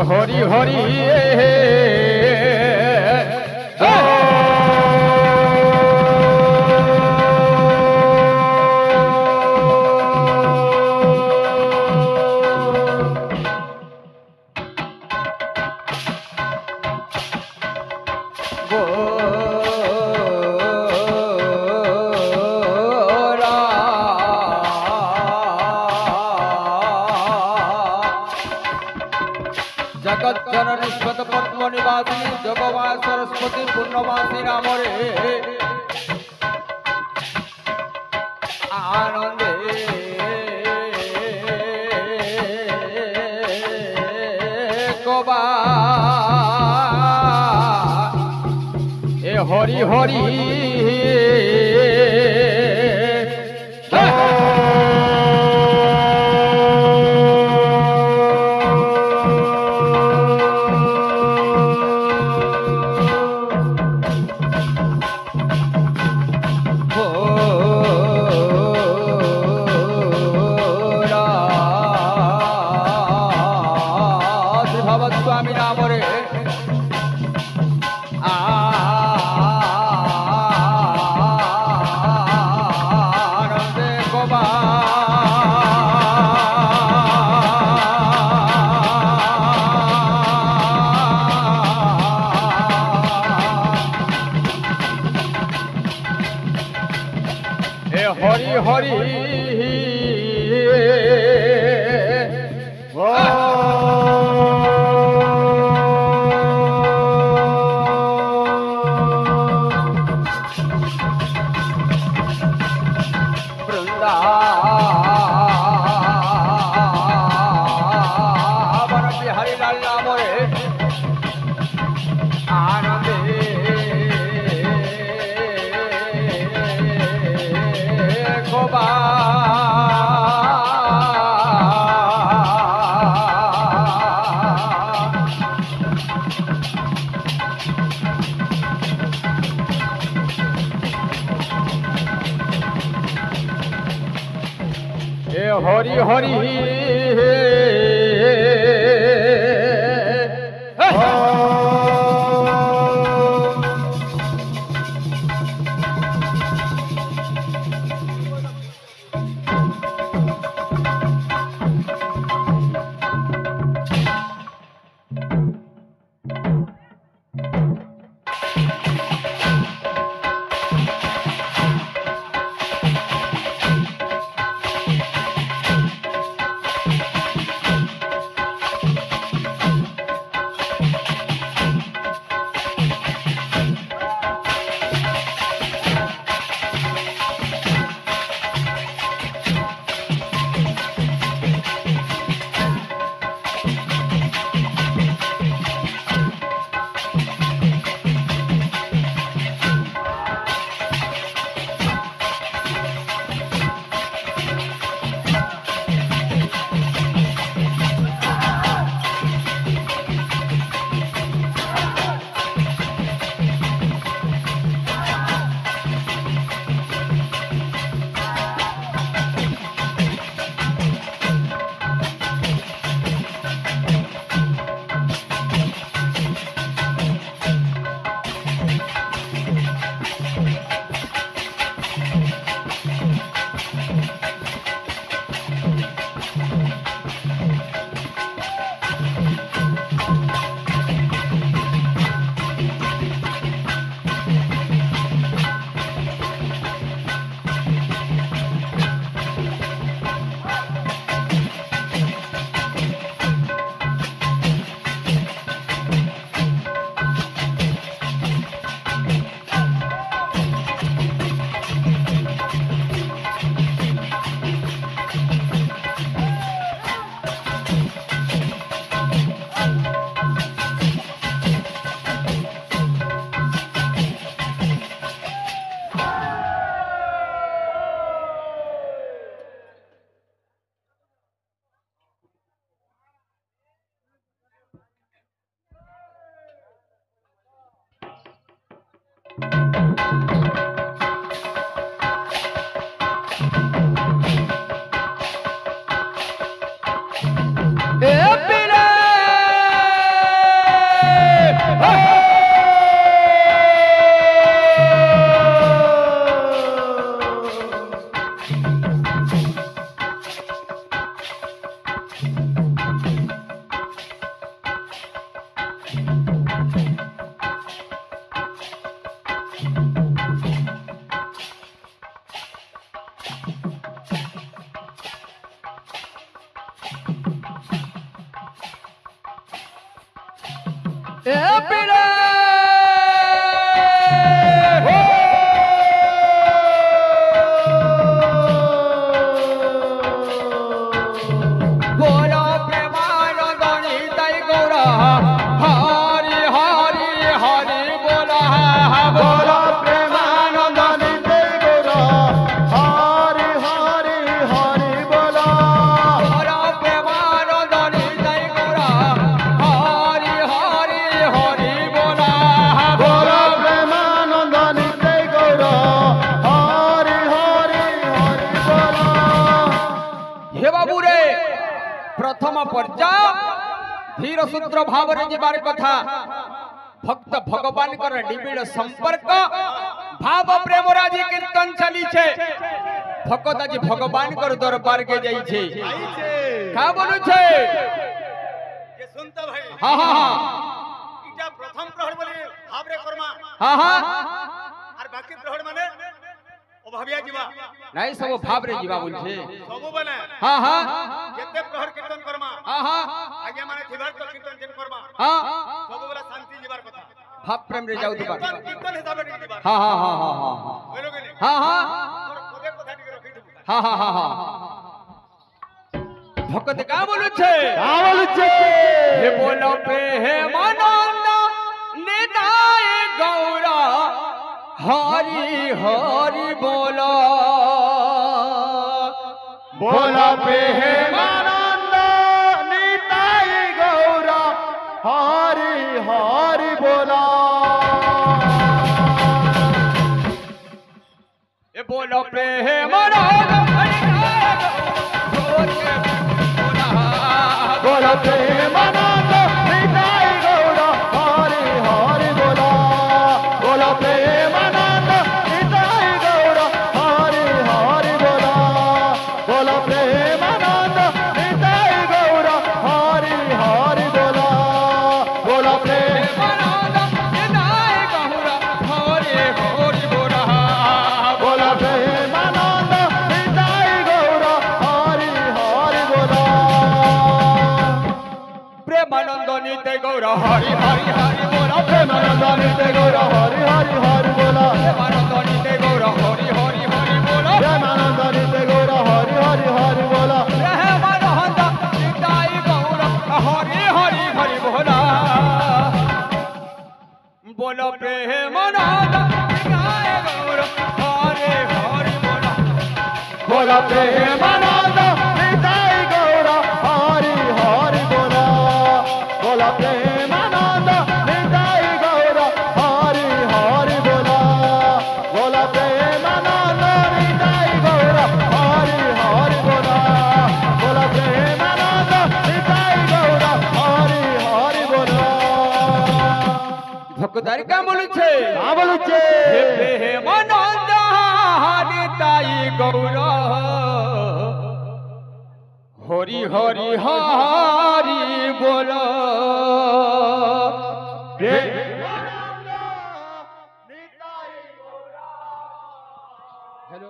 हरि हरि जगत जननी स्वत पद्म निवासिनी जगवा सरस्वती पूर्णवासी राम रे आनंदे कबा ए हरि हरि स्वामी राम रे आनंदे कबा ए हरि हरि वृंदावन बिहारी लाल नाम रे आनंदे कबा हरि हरि पर्याय धीर सूत्र भाव रे जीवार कथा भक्त भगवान कर निबिड़ संपर्क भाव प्रेम राजी कीर्तन चली छे भक्त आज भगवान कर दरबार के जाई छे का बोलू छे ये सुनता भाई हां हां हां इटा प्रथम प्रहर बोली भाव रे कर्मा हां हां और बाकी प्रहर माने ओ भाबिया जीवा नहीं सब भाव रे जीवा बोल छे सब बने हां हां केते प्रहर कीर्तन कर्मा हां हां आगे माने थिबार तो कीर्तन जिन कर्मा हां सब बोला शांति जीवार कथा भाव प्रेम रे जाऊ दिबा कीर्तन हिसाब रे जीवार हां हां हां हां हां बोलो गेली हां हां और पदे कथा टिके रखि दु हां हां हां हां भक्त का बोलू छे हे बोलो प्रेमानंद निदाय गौरा हरि हरि बोलो बोला प्रेमानंद निताई गौरा हरि हरि बोला हे बोलो प्रेमानंद बोला प्रेमानंद निताई गौरा हरि हरि बोला बोला प्रेमानंद निताई गौरा हरि हरि बोला बोला प्रेमानंद निताई गौरा हरि हरि बोला बोला प्रेमानंद निदाय गौरा हरि हरि बोला बोला प्रेमानंद निताई गौरा हरि हरि बोला प्रेमानंद नित्य गौर हरि हरि हरि बोला प्रेमानंद नित्य गौरा हरि हरि हरि बोला प्रेमानंद नित्य गौर हरि हरि हरि बोला प्रेमानंद नित्य गौरा हरि हरि हरि बोला प्रेमानंद नित्य गौर हरि हरि हरि बोला बोलो प्रेमानंद नित्य गौर हरि हरि बोला बोला प्रेमानंद नित्य गौरा हरि हरि बोला बोला प्रेमानंद नित्य गौरा हरि हरि बोला बोला प्रेमानंद नित्य गौरा हरि हरि बोला बोला प्रेमानंद नित्य गौरा हरि हरि बोला भक्तार का बोलू छे बोलुचे हे प्रेमानंद नित्य गौर हरि हरि हरि बोलो हेलो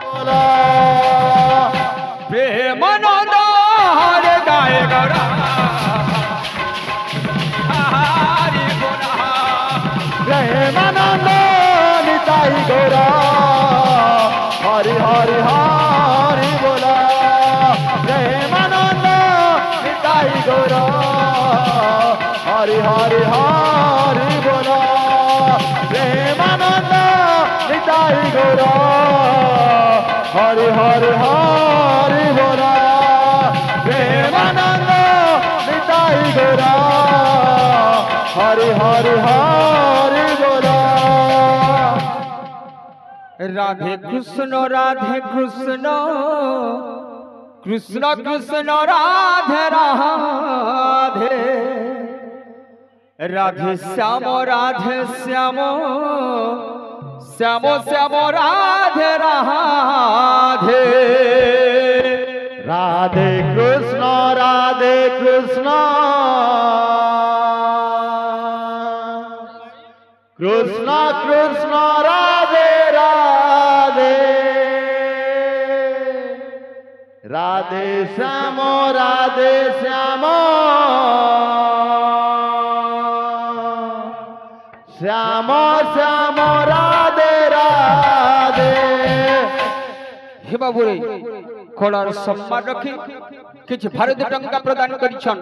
बोला प्रेमानंद हरि गाय गौरा हरि बोला प्रेमानंद निताई गौरा हरि हरि हरि बोला प्रेमानंद निताई गौरा हरि हरि हरि बोला प्रेमानंद निताई गौरा हरि हरि हरि बोला प्रेमानंद निताई गौरा हरि हरि हरि बोला राधे कृष्ण कृष्ण कृष्ण राधे राधे राधे श्याम श्याम श्याम राधे राधे राधे कृष्ण कृष्ण कृष्ण राधे राधे राधे श्याम श्याम श्याम राधे राधे हे बाबू रे कलार सम्मान रखी किछि भारत टंका प्रदान करिछन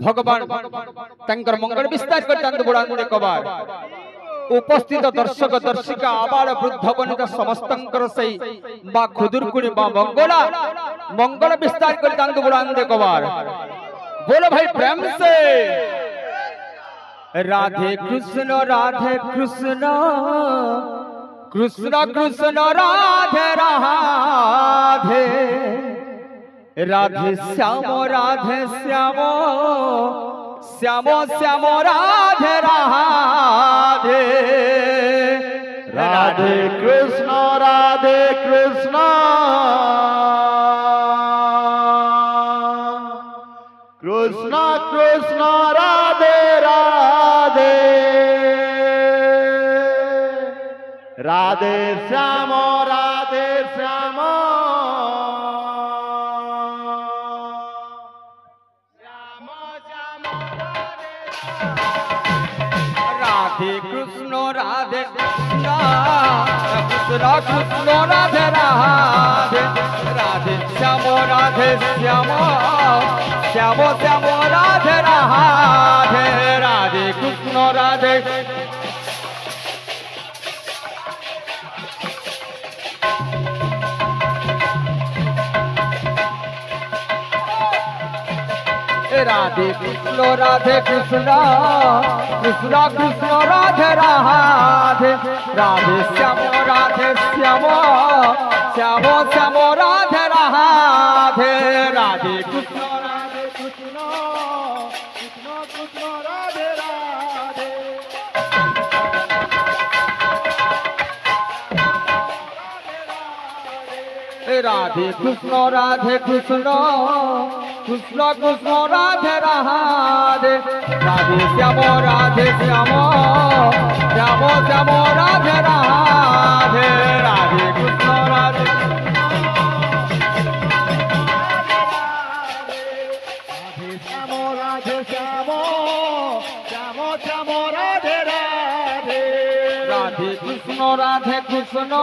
भगवान तंकर मंगल विस्तार करतांत बुलांदे कबार उपस्थित दर्शक दर्शिका आबाल वृद्ध वनिता समस्तंकर सही बा खुदुरकुणी बा मंगल विस्तार करतांत बुलांदे कबार बोलो भाई प्रेम से राधे कृष्ण कृष्ण कृष्ण राधे राधे राधे श्याम श्याम श्याम श्याम राधे राधे राधे कृष्ण राधे कृष्ण कृष्ण कृष्ण राधे राधे राधे श्याम श्याम राधे कृष्ण राधे कृष्ण कृष्ण कृष्ण राधे राधे राधे श्याम श्याम श्याम श्याम राधे राधे राधे कृष्ण राधे राधे कृष्ण कृष्ण कृष्ण राधे राधे राधे श्याम श्याम श्याम श्याम राधे राधे राधे कृष्ण कृष्ण कृष्ण राधे राधे राधे कृष्ण कृष्ण कृष्ण राधे राधे राधे श्याम श्याम श्याम श्याम राधे राधे राधे कृष्ण राधे श्याम राधे श्याम श्याम श्याम राधे राधे राधे कृष्ण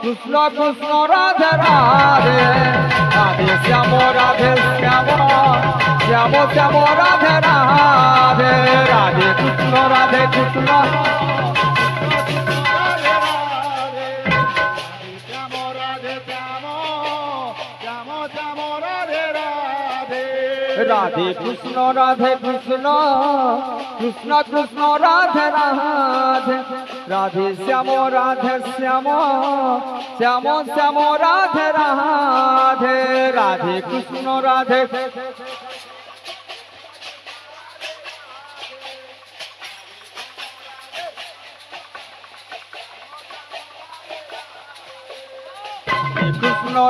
कृष्ण कृष्ण राधे राधे राधे श्याम श्याम श्याम श्याम राधे राधे राधे कृष्ण कृष्ण श्याम राधे श्याम श्याम श्याम राधे राधे राधे कृष्ण कृष्ण कृष्ण राधे राधे राधे श्याम श्याम श्याम श्याम राधे राधे राधे कृष्ण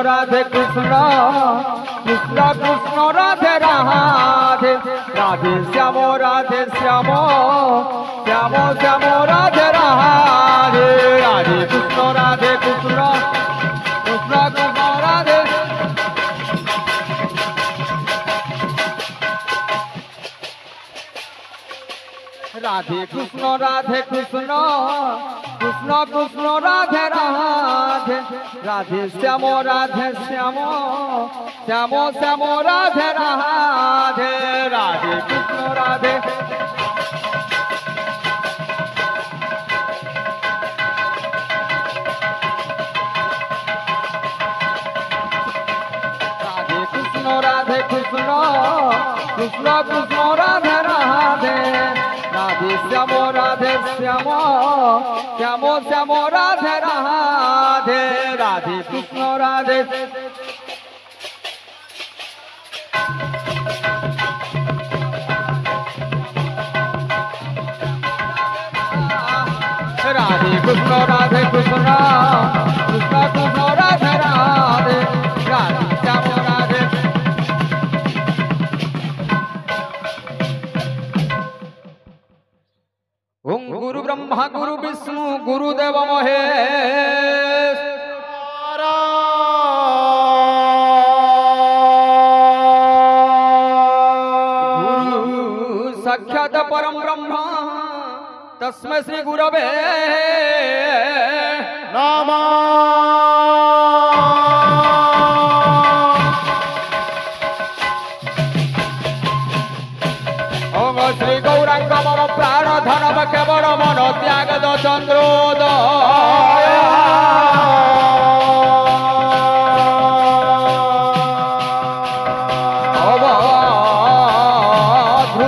राधे कृष्ण कृष्ण कृष्ण राधे राधे राधे श्याम श्याम श्याम श्याम राधे राधे राधे कृष्ण कृष्ण कृष्ण राधे राधे कृष्ण कृष्ण कृष्ण राधे राधे राधे श्याम श्याम श्याम श्याम राधे राधे राधे कृष्ण राधे कृष्ण कृष्ण राधे राधे राधे श्याम श्याम श्याम श्याम राधे राधे राधे कृष्ण राधे राधे कृष्ण कृष्ण राधे राधे राधे श्याम राधे ओम गुरु ब्रह्मा गुरु विष्णु गुरुदेव महेश गुरु साक्षात परम ब्रह्म तस्मै श्री गुरवे नमः ओम श्री गौरांग मन प्राण धनव केवल मन त्याग द चंद्रोदय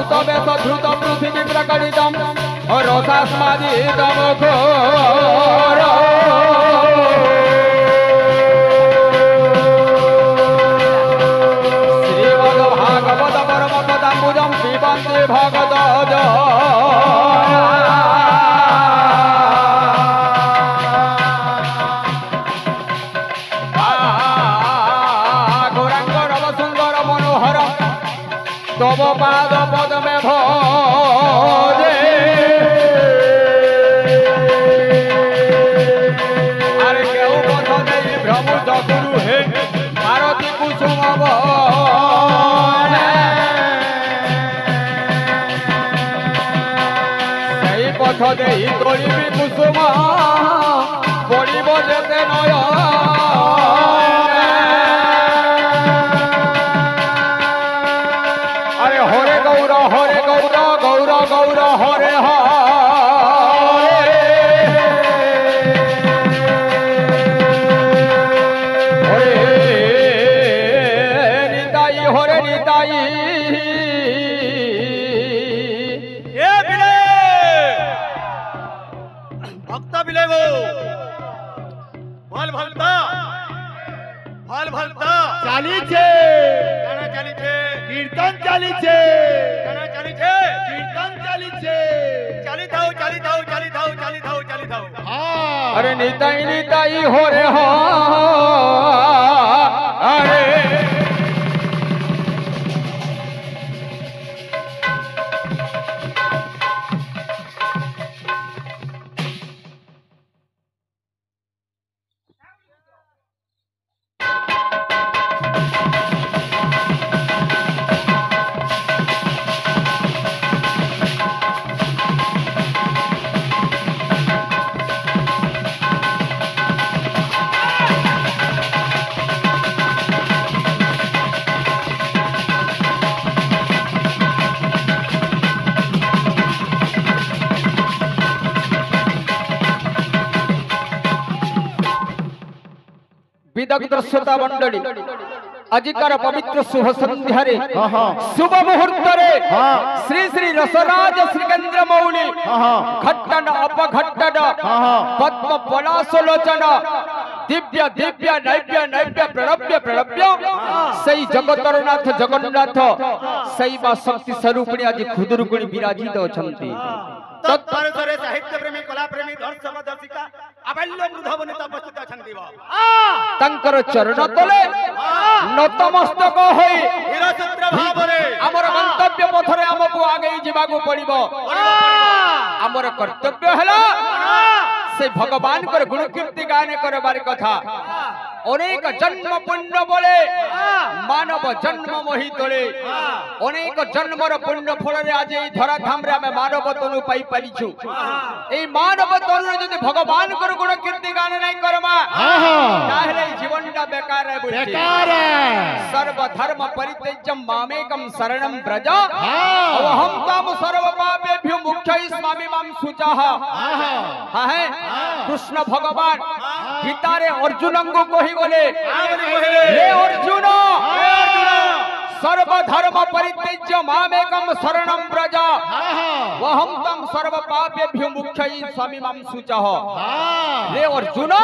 भूत बेश ध्रुत पृथ्वी प्रकटितम रसास्मादितम घोर श्रीमद् भागवत परम पदाम्बुजं पिबन्ति भगवतो तब पाद पद में भोजे अरे केहू पथ नहीं भ्रमु चतुरु हे भारती कुसुम सही पथ देई तोलिबी कुसुम पड़िब जेते नय हरे गौर हरे गौर गौर गौर हरे हरे निताई हरे निताई ए बिले भक्त बिले गो ভাল ভালতা চালিছে গানা চালিছে কীর্তন চালিছে গানা চালিছে কীর্তন চালিছে চালি দাও চালি দাও চালি দাও চালি দাও চালি দাও হ্যাঁ अरे निताई निताई हो रे हो अरे विदग्ध श्रोता मंडली अजिकार पवित्र शुभ संध्यारे शुभ मुहूर्त श्री श्री रसराज श्रीकेन्द्र मौली घट्टन अपघट्टन पद्म पलासलोचन दिव्य दिव्य नैव्य नैव्य प्रणव्य प्रणव्य सही जगतरनाथ जगन्नाथ सही मां शक्ति स्वरूपिणी आज खुदुरुकुणी विराजित अछंती तत्परतरे साहित्य प्रेमी कला प्रेमी दर्शक दर्शिका अबाल्य वृद्ध वनिता उपस्थित अछंती तंकर चरण तले नतमस्तक होई निरसत्र भावरे हमर गंतव्य पथरे हमकु आगे जिबाकु पड़िबो हमर कर्तव्य हला से भगवान कर गुण कीर्ति गान करबार कथा अनेक जन्म पुण्य बोले मानव जन्म मोहि तोले अनेक जन्मर पुण्य फल रे आज ए धरा धाम रे हमें मानव तनु पाई परिछु ए मानव तनु जदि भगवान कर गुण कीर्ति गान नहीं करमा ताहले जीवनटा बेकार है बेकार है सर्व धर्म परित्यज्य मामेकं शरणं व्रज अहं ताम सर्व पापेभ्यो मुक्तयिष्यामि मां शुचः है कृष्ण भगवान गीता रे अर्जुन को कहि बोले हे अर्जुन सर्व धर्म परित्यज्य मामेकं शरणं व्रज अहं ताम सर्व पापेभ्यो मुक्तयिष्यामि मां शुचः हे अर्जुन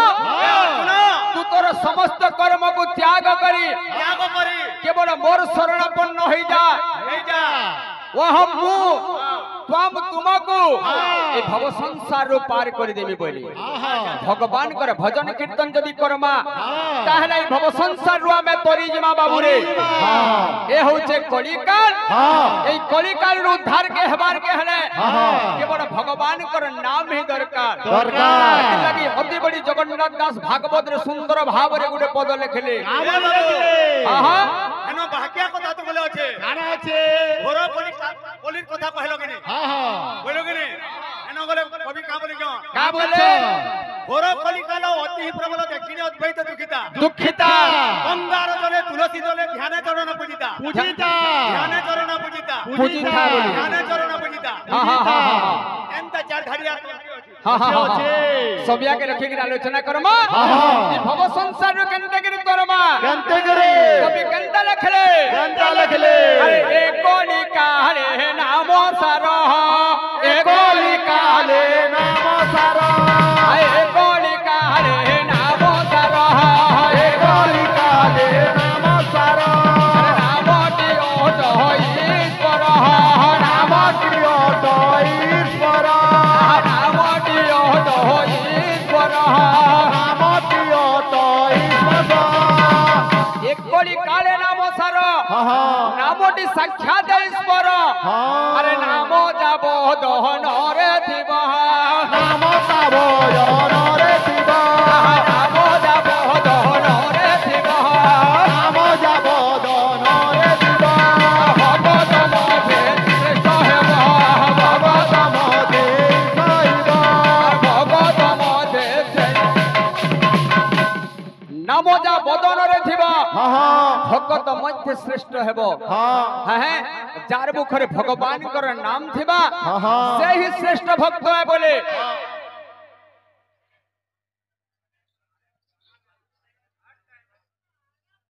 तू तोर समस्त कर्म को त्याग करी केवल मोर शरणपन्न हो जा वह त्वम तुमको ए भव संसार रो पार कर देबी बोली भगवान कर भजन कीर्तन जदि करमा ताहले ए भव संसार रो में तोरी जिमा बाबू रे ए होचे कलिकाल ए कलिकाल रो उद्धार के हेबार के हले केवल भगवान कर नाम ही दरकार लगी अति बड़ी जगन्नाथ दास भागवत रे सुंदर भाव रे गुडे पद लिखले आहा एनो बाक्या कथा तो बोले আছে गाना আছে घोर कलिर कथा कहलो कि नहीं बोलो कि नहीं एनो गले कवि का बोले क्यों का बोले घोर कलिकाल अति प्रबल दक्षिणे अद्वैत दुखिता गंगार जले तुलसी जले ध्यान चरण पूजिता पूजिता ध्यान चरण पूजिता पूजिता बोली ध्यान चरण पूजिता हां हां हां एम ତିନିଟା ଚାରି ଧାଡ଼ିଆ हाँ हाँ हाँ ଅଛି। सबिया के रखे आलोचना करमा हाँ, हाँ। ई भव संसार रो केनते गिर करमा केनते करे कभी केनता लखले केनता लखले अरे एको निकाले नाम सार एको निकाले नाम सारा एको निकाले नाम सार एको निकाले नाम सारा नाम दियो तो ईश्वर नाम प्रिय तो ईश्वर नाम दियो तो ईश्वर नाम प्रिय तो ईश्वर एकोली काले नाम सार हाँ हाँ नामटी साक्षात ईश्वर हाँ अरे नाम जाबो दहन रे थिबा नाम साबो रे शिवा नाम जाबो दहन रे थिबा नाम जाबो रे शिवा भगवत मधे श्रेष्ठ हेबा भगवत मधे साईबा भगवत मधे नाम जा बदन रे थिबा हाँ हाँ भगवत मध्य श्रेष्ठ हेबो हाँ हैं जार मुखरे भगवान कर नाम थिबा हाँ हाँ से ही श्रेष्ठ भक्त है बोले